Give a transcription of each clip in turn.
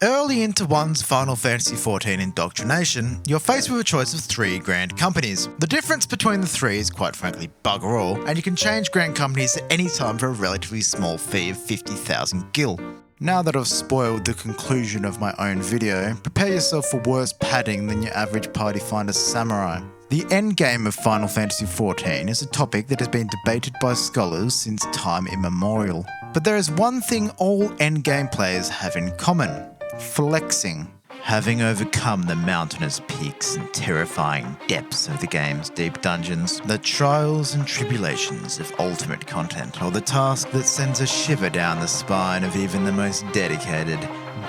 Early into one's Final Fantasy XIV indoctrination, you're faced with a choice of 3 grand companies. The difference between the 3 is quite frankly bugger all, and you can change grand companies at any time for a relatively small fee of 50,000 gil. Now that I've spoiled the conclusion of my own video, prepare yourself for worse padding than your average party finder samurai. The endgame of Final Fantasy XIV is a topic that has been debated by scholars since time immemorial. But there is one thing all endgame players have in common: flexing. Having overcome the mountainous peaks and terrifying depths of the game's deep dungeons, the trials and tribulations of ultimate content, or the task that sends a shiver down the spine of even the most dedicated,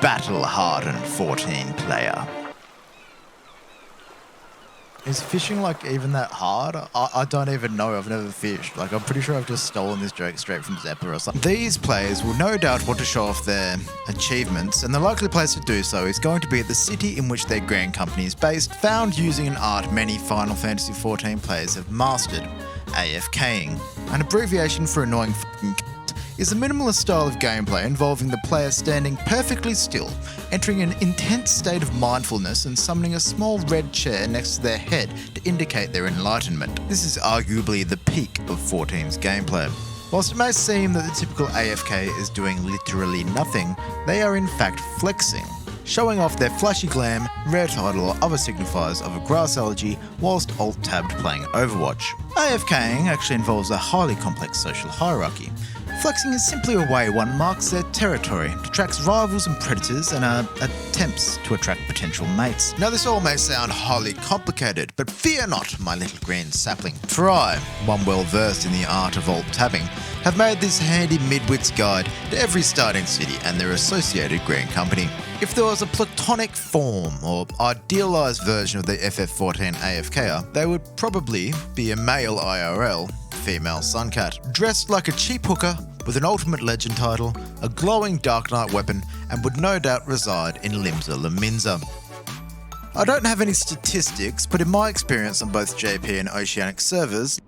battle-hardened 14 player. Is fishing like even that hard? I don't even know, I've never fished. Like, I'm pretty sure I've just stolen this joke straight from Zeppa or something. These players will no doubt want to show off their achievements, and the likely place to do so is going to be at the city in which their grand company is based, found using an art many Final Fantasy XIV players have mastered: AFKing. An abbreviation for annoying fucking is a minimalist style of gameplay involving the player standing perfectly still, entering an intense state of mindfulness and summoning a small red chair next to their head to indicate their enlightenment. This is arguably the peak of 14's gameplay. Whilst it may seem that the typical AFK is doing literally nothing, they are in fact flexing, showing off their flashy glam, rare title or other signifiers of a grass allergy whilst alt-tabbed playing Overwatch. AFKing actually involves a highly complex social hierarchy. Flexing is simply a way one marks their territory, detracts rivals and predators, and attempts to attract potential mates. Now this all may sound highly complicated, but fear not, my little green sapling. For I, one well versed in the art of alt-tabbing, have made this handy midwits guide to every starting city and their associated grand company. If there was a platonic form or idealised version of the FF14 AFKer, they would probably be a male IRL, female Suncat, dressed like a cheap hooker with an Ultimate Legend title, a glowing Dark Knight weapon, and would no doubt reside in Limsa, Lominsa. I don't have any statistics, but in my experience on both JP and Oceanic servers,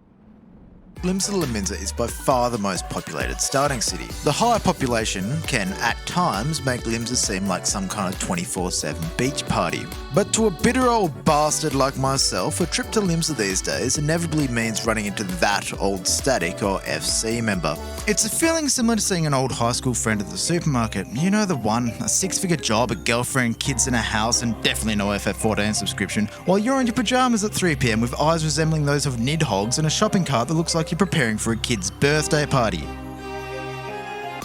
Limsa Lominsa is by far the most populated starting city. The high population can, at times, make Limsa seem like some kind of 24/7 beach party. But to a bitter old bastard like myself, a trip to Limsa these days inevitably means running into that old static or FC member. It's a feeling similar to seeing an old high school friend at the supermarket. You know the one, a 6-figure job, a girlfriend, kids in a house, and definitely no FF14 subscription, while you're in your pyjamas at 3 PM with eyes resembling those of nidhogs and a shopping cart that looks like you're preparing for a kid's birthday party.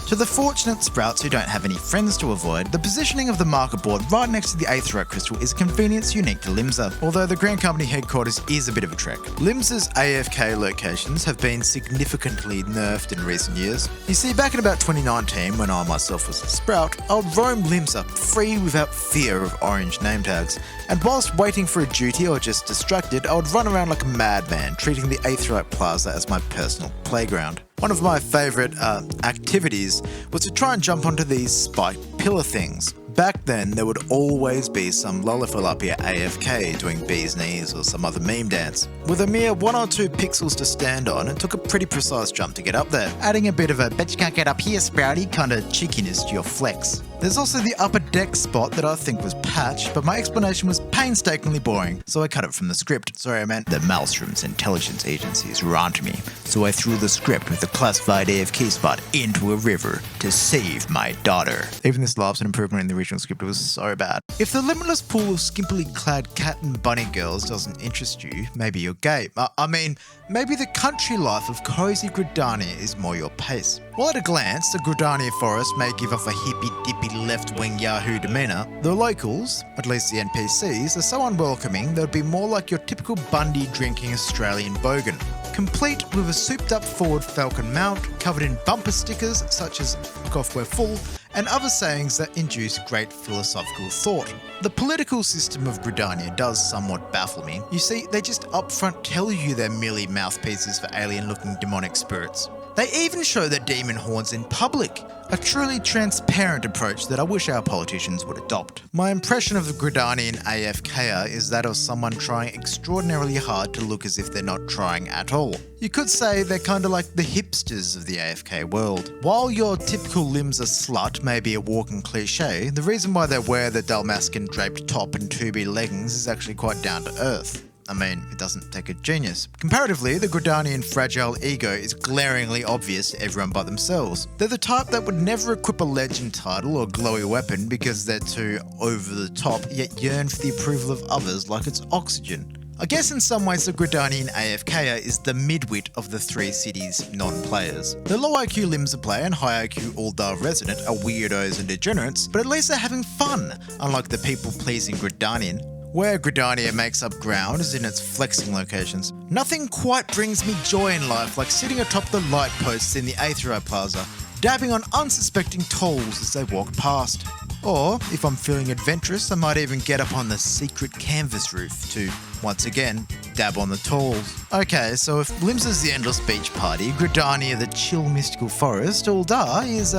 To the fortunate sprouts who don't have any friends to avoid, the positioning of the marker board right next to the Aetheryte crystal is a convenience unique to Limsa, although the Grand Company headquarters is a bit of a trek. Limsa's AFK locations have been significantly nerfed in recent years. You see, back in about 2019, when I myself was a sprout, I would roam Limsa free without fear of orange name tags, and whilst waiting for a duty or just distracted, I would run around like a madman, treating the Aetheryte Plaza as my personal playground. One of my favourite activities was to try and jump onto these spiked pillar things. Back then, there would always be some lollipalapia AFK doing bee's knees or some other meme dance. With a mere 1 or 2 pixels to stand on, it took a pretty precise jump to get up there, adding a bit of a bet you can't get up here, Sprouty kind of cheekiness to your flex. There's also the upper deck spot that I think was patched, but my explanation was painstakingly boring, so I cut it from the script. Sorry, I meant the Maelstrom's intelligence agencies were onto me, so I threw the script with the classified AFK spot into a river to save my daughter. Even this laughs an improvement in the original script. It was so bad. If the limitless pool of skimpily clad cat and bunny girls doesn't interest you, maybe you're gay. I mean, maybe the country life of cozy Gridania is more your pace. While at a glance, the Gridania forest may give off a hippy-dippy left-wing Yahoo demeanour, the locals, at least the NPCs, are so unwelcoming they would be more like your typical Bundy-drinking Australian bogan, complete with a souped-up forward falcon mount covered in bumper stickers such as "Fuck off, we're full," and other sayings that induce great philosophical thought. The political system of Gridania does somewhat baffle me. You see, they just upfront tell you they're merely mouthpieces for alien-looking demonic spirits. They even show their demon horns in public, a truly transparent approach that I wish our politicians would adopt. My impression of the Gridanian AFKer is that of someone trying extraordinarily hard to look as if they're not trying at all. You could say they're kind of like the hipsters of the AFK world. While your typical Limsa slut may be a walking cliche, the reason why they wear the Dalmascan draped top and 2B leggings is actually quite down to earth. I mean, it doesn't take a genius. Comparatively, the Gridanian fragile ego is glaringly obvious to everyone but themselves. They're the type that would never equip a legend title or glowy weapon because they're too over the top, yet yearn for the approval of others like it's oxygen. I guess in some ways the Gridanian AFKer is the midwit of the three cities' non-players. The low IQ Limsa player and high IQ Ul'dah resident are weirdos and degenerates, but at least they're having fun, unlike the people-pleasing Gridanian. Where Gridania makes up ground is in its flexing locations. Nothing quite brings me joy in life like sitting atop the light posts in the FFXIV Plaza, dabbing on unsuspecting tolls as they walk past. Or, if I'm feeling adventurous, I might even get up on the secret canvas roof to, once again, dab on the tolls. Okay, so if Limsa's the endless beach party, Gridania the chill mystical forest, Ul'dah is,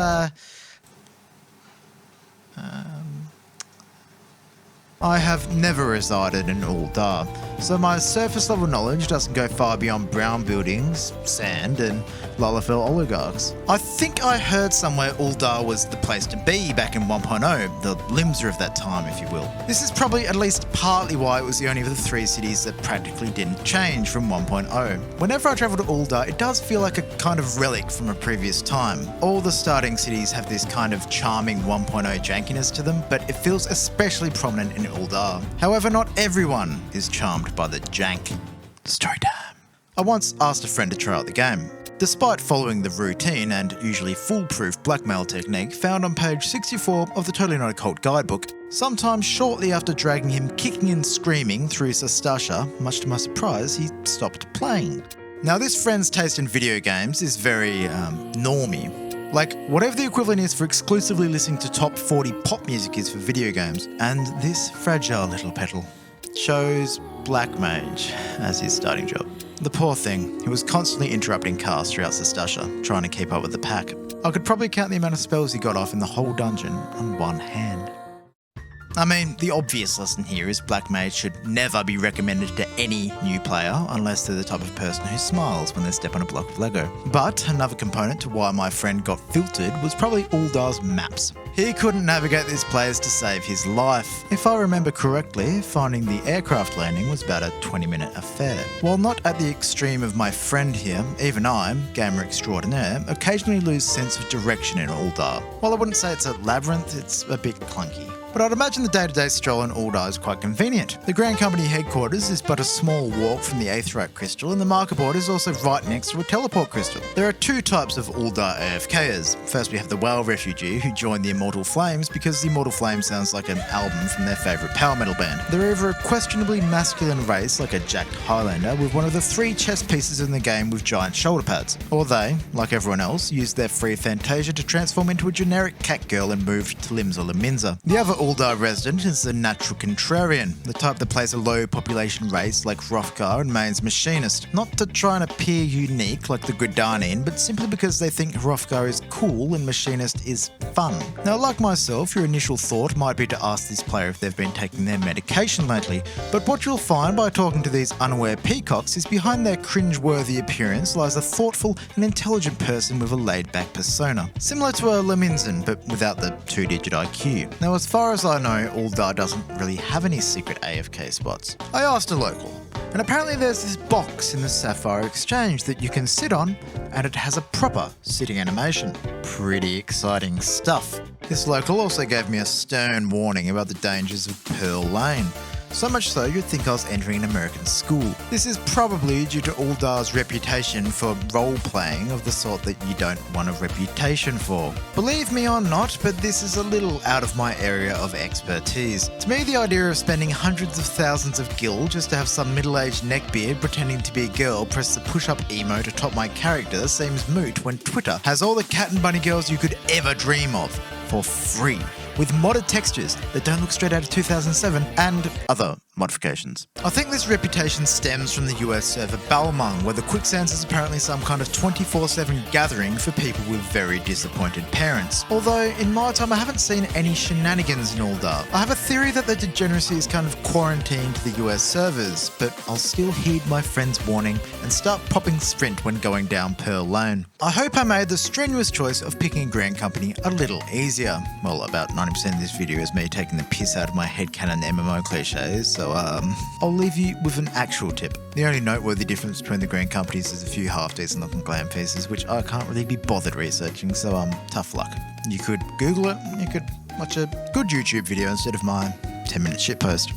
I have never resided in Ul'dah, so my surface level knowledge doesn't go far beyond brown buildings, sand, and Lalafell oligarchs. I think I heard somewhere Ul'dah was the place to be back in 1.0, the Limsa of that time, if you will. This is probably at least partly why it was the only of the three cities that practically didn't change from 1.0. Whenever I travel to Ul'dah, it does feel like a kind of relic from a previous time. All the starting cities have this kind of charming 1.0 jankiness to them, but it feels especially prominent in Ul'dah. However, not everyone is charmed by the jank. Story time. I once asked a friend to try out the game. Despite following the routine and usually foolproof blackmail technique found on page 64 of the Totally Not a Cult guidebook, sometime shortly after dragging him kicking and screaming through Sastasha, much to my surprise, he stopped playing. Now, this friend's taste in video games is very, normie. Like, whatever the equivalent is for exclusively listening to top 40 pop music is for video games, and this fragile little petal chose Black Mage as his starting job. The poor thing, he was constantly interrupting casts throughout Sastasha, trying to keep up with the pack. I could probably count the amount of spells he got off in the whole dungeon on one hand. I mean, the obvious lesson here is Black Mage should never be recommended to any new player unless they're the type of person who smiles when they step on a block of Lego. But another component to why my friend got filtered was probably Ul'dah's maps. He couldn't navigate these players to save his life. If I remember correctly, finding the aircraft landing was about a 20-minute affair. While not at the extreme of my friend here, even I, gamer extraordinaire, occasionally lose sense of direction in Ul'dah. While I wouldn't say it's a labyrinth, it's a bit clunky. But I'd imagine the day-to-day stroll in Ul'dah is quite convenient. The Grand Company headquarters is but a small walk from the Aetheryte Crystal, and the marker board is also right next to a teleport crystal. There are two types of Ul'dah AFKers. First, we have the whale refugee who joined the Immortal Flames because the Immortal Flames sounds like an album from their favourite power metal band. They're either a questionably masculine race like a jacked Highlander with one of the three chess pieces in the game with giant shoulder pads, or they, like everyone else, use their free Fantasia to transform into a generic cat girl and move to Limsa or Lominsa. The other Ul'dah resident is the natural contrarian, the type that plays a low population race like Hrothgar and mains Machinist, not to try and appear unique like the Gridanian, but simply because they think Hrothgar is cool and Machinist is fun. Now, like myself, your initial thought might be to ask this player if they've been taking their medication lately, but what you'll find by talking to these unaware peacocks is behind their cringe-worthy appearance lies a thoughtful and intelligent person with a laid-back persona, similar to a Lominsan, but without the 2-digit IQ. Now, as far as I know, Ul'dah doesn't really have any secret AFK spots. I asked a local, and apparently there's this box in the Sapphire Exchange that you can sit on, and it has a proper sitting animation. Pretty exciting stuff. This local also gave me a stern warning about the dangers of Pearl Lane. So much so you'd think I was entering an American school. This is probably due to Ul'dah's reputation for role-playing of the sort that you don't want a reputation for. Believe me or not, but this is a little out of my area of expertise. To me, the idea of spending hundreds of thousands of gil just to have some middle-aged neckbeard pretending to be a girl press the push-up emote atop my character seems moot when Twitter has all the cat and bunny girls you could ever dream of for free, with modded textures that don't look straight out of 2007 and other modifications. I think this reputation stems from the US server Balmung, where the quicksands is apparently some kind of 24/7 gathering for people with very disappointed parents. Although, in my time, I haven't seen any shenanigans in Ul'dah. I have a theory that the degeneracy is kind of quarantined to the US servers, but I'll still heed my friend's warning and start popping Sprint when going down Pearl Lane. I hope I made the strenuous choice of picking a Grand Company a little easier. Well, about 90% of this video is me taking the piss out of my headcanon MMO cliches, so I'll leave you with an actual tip. The only noteworthy difference between the Grand Companies is a few half-decent looking glam pieces, which I can't really be bothered researching, so tough luck. You could Google it, you could watch a good YouTube video instead of my 10-minute shitpost.